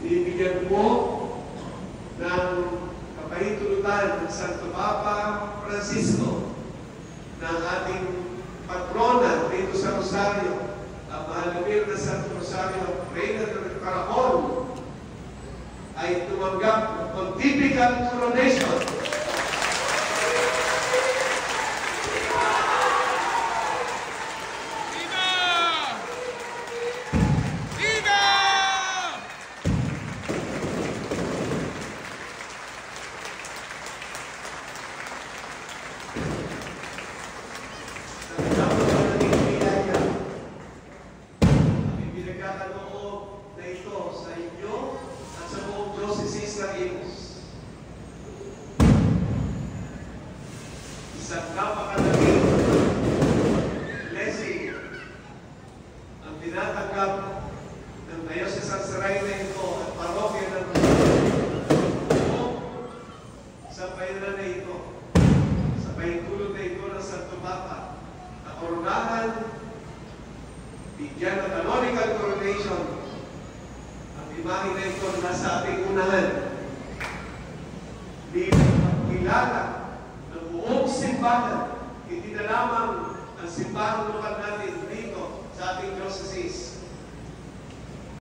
Bibigyan po ng kapahintulutan ng Santo Papa Francisco ng ating patrona dito sa Rosario, ang mahal na Santo Rosario, Reyna del Caracol, ay tumanggap ng pontifical coronation. Isang napakalaking blessing ang tinatanggap ng Diocesan Saray na ito at parokya ng sa painan na ito, sa pahintulot na ito ng Santo Papa, na koronahan, bigyan ng canonical coronation ang imahe na ito nasa ating unahan. Bilang pagkilala buong simbahan, hindi na lamang ang simbahan lokal natin dito sa ating diocese,